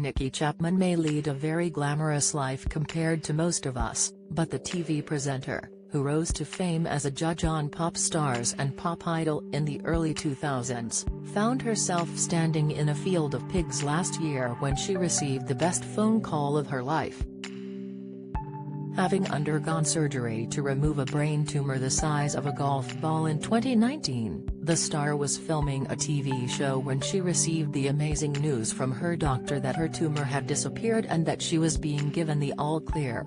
Nicki Chapman may lead a very glamorous life compared to most of us, but the TV presenter, who rose to fame as a judge on Pop Stars and Pop Idol in the early 2000s, found herself standing in a field of pigs last year when she received the best phone call of her life. Having undergone surgery to remove a brain tumor the size of a golf ball in 2019, the star was filming a TV show when she received the amazing news from her doctor that her tumor had disappeared and that she was being given the all-clear.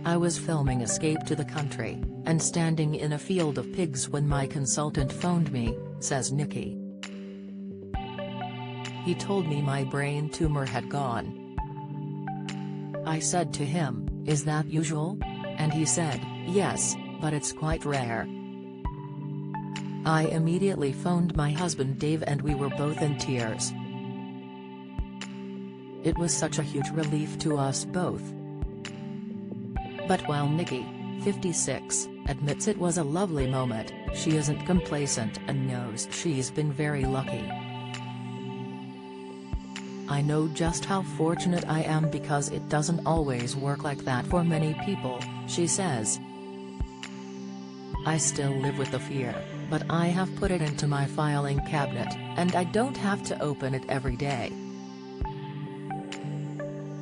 "I was filming Escape to the Country, and standing in a field of pigs when my consultant phoned me," says Nicki. "He told me my brain tumor had gone. I said to him, 'Is that usual?' And he said, 'Yes, but it's quite rare.' I immediately phoned my husband Dave and we were both in tears. It was such a huge relief to us both." But while Nicki, 56, admits it was a lovely moment, she isn't complacent and knows she's been very lucky. "I know just how fortunate I am because it doesn't always work like that for many people," she says. "I still live with the fear, but I have put it into my filing cabinet, and I don't have to open it every day."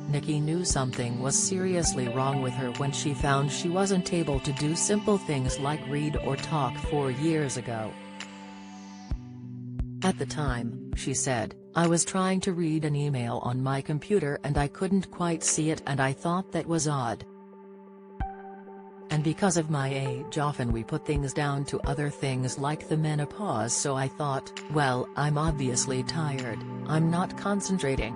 Nicki knew something was seriously wrong with her when she found she wasn't able to do simple things like read or talk 4 years ago. "At the time," she said, "I was trying to read an email on my computer and I couldn't quite see it and I thought that was odd. And because of my age often we put things down to other things like the menopause, so I thought, well, I'm obviously tired, I'm not concentrating."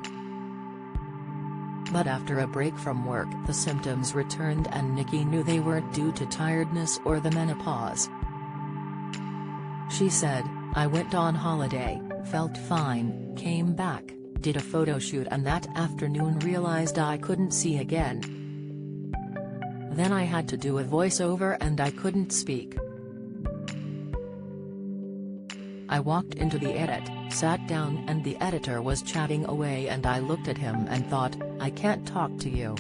But after a break from work the symptoms returned and Nicki knew they weren't due to tiredness or the menopause. She said, "I went on holiday, felt fine, came back, did a photo shoot and that afternoon realized I couldn't see again. Then I had to do a voiceover and I couldn't speak. I walked into the edit, sat down and the editor was chatting away and I looked at him and thought, I can't talk to you."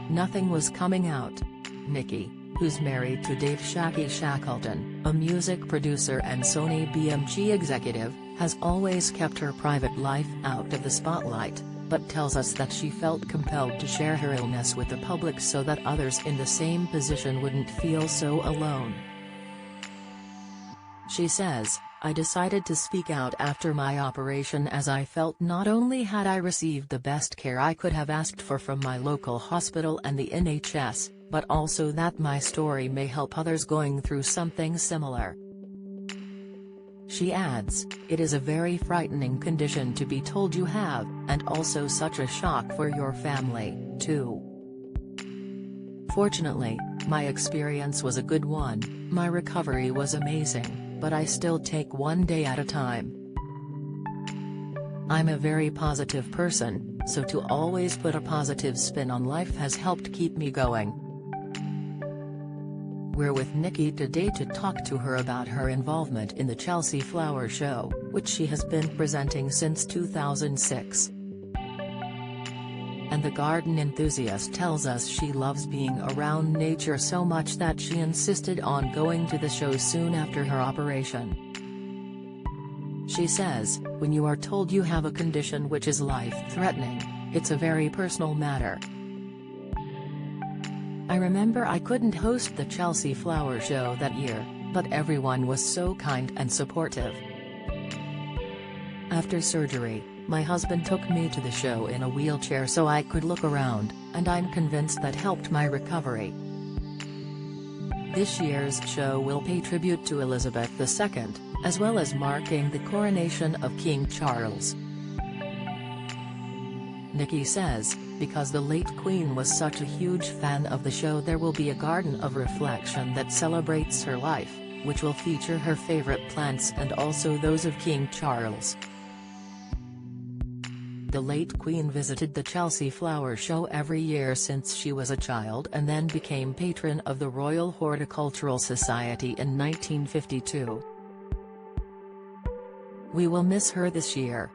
Nothing was coming out. Nicki, who's married to Dave "Shaggy" Shackleton, a music producer and Sony BMG executive, has always kept her private life out of the spotlight, but tells us that she felt compelled to share her illness with the public so that others in the same position wouldn't feel so alone. She says, "I decided to speak out after my operation as I felt not only had I received the best care I could have asked for from my local hospital and the NHS, but also that my story may help others going through something similar." She adds, "It is a very frightening condition to be told you have, and also such a shock for your family, too. Fortunately, my experience was a good one, my recovery was amazing, but I still take one day at a time. I'm a very positive person, so to always put a positive spin on life has helped keep me going." We're with Nicki today to talk to her about her involvement in the Chelsea Flower Show, which she has been presenting since 2006. And the garden enthusiast tells us she loves being around nature so much that she insisted on going to the show soon after her operation. She says, "When you are told you have a condition which is life-threatening, it's a very personal matter. I remember I couldn't host the Chelsea Flower Show that year, but everyone was so kind and supportive. After surgery, my husband took me to the show in a wheelchair so I could look around, and I'm convinced that helped my recovery. This year's show will pay tribute to Elizabeth II, as well as marking the coronation of King Charles." Nicki says, "Because the late Queen was such a huge fan of the show, there will be a garden of reflection that celebrates her life, which will feature her favorite plants and also those of King Charles." The late Queen visited the Chelsea Flower Show every year since she was a child and then became patron of the Royal Horticultural Society in 1952. We will miss her this year.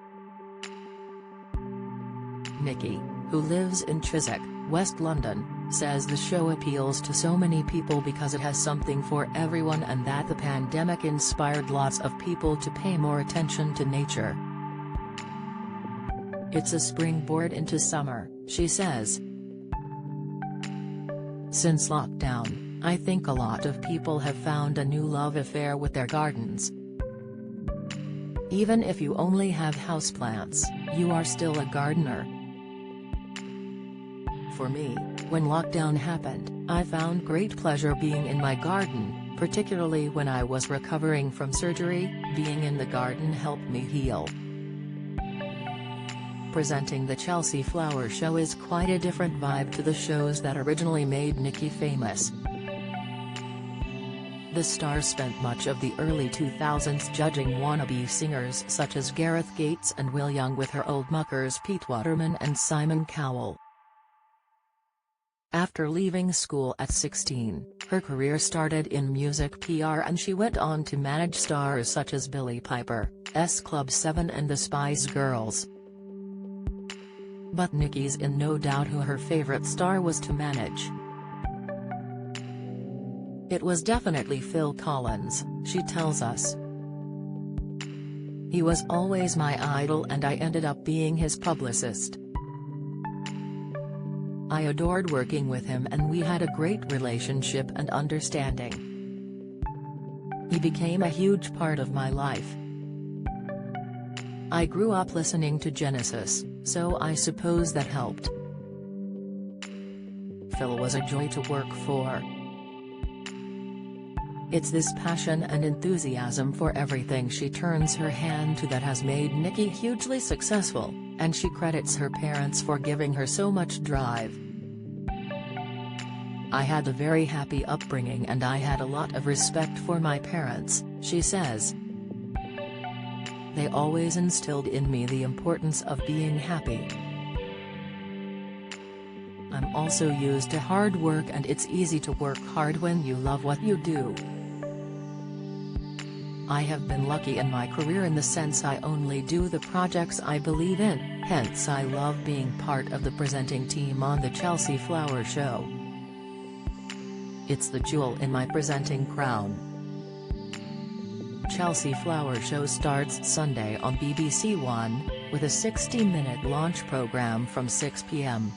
Nicki, who lives in Chiswick, West London, says the show appeals to so many people because it has something for everyone and that the pandemic inspired lots of people to pay more attention to nature. It's a springboard into summer, she says. Since lockdown, I think a lot of people have found a new love affair with their gardens. Even if you only have houseplants, you are still a gardener. For me, when lockdown happened, I found great pleasure being in my garden, particularly when I was recovering from surgery. Being in the garden helped me heal. Presenting the Chelsea Flower Show is quite a different vibe to the shows that originally made Nicki famous. The star spent much of the early 2000s judging wannabe singers such as Gareth Gates and Will Young with her old muckers Pete Waterman and Simon Cowell. After leaving school at 16, her career started in music PR and she went on to manage stars such as Billie Piper, Club 7 and the Spice Girls. But Nicki's in no doubt who her favorite star was to manage. It was definitely Phil Collins, she tells us. He was always my idol and I ended up being his publicist. I adored working with him and we had a great relationship and understanding. He became a huge part of my life. I grew up listening to Genesis, so I suppose that helped. Phil was a joy to work for. It's this passion and enthusiasm for everything she turns her hand to that has made Nicki hugely successful, and she credits her parents for giving her so much drive. I had a very happy upbringing and I had a lot of respect for my parents, she says. They always instilled in me the importance of being happy. I'm also used to hard work and it's easy to work hard when you love what you do. I have been lucky in my career in the sense I only do the projects I believe in, hence I love being part of the presenting team on the Chelsea Flower Show. It's the jewel in my presenting crown. Chelsea Flower Show starts Sunday on BBC One, with a 60-minute launch programme from 6 p.m.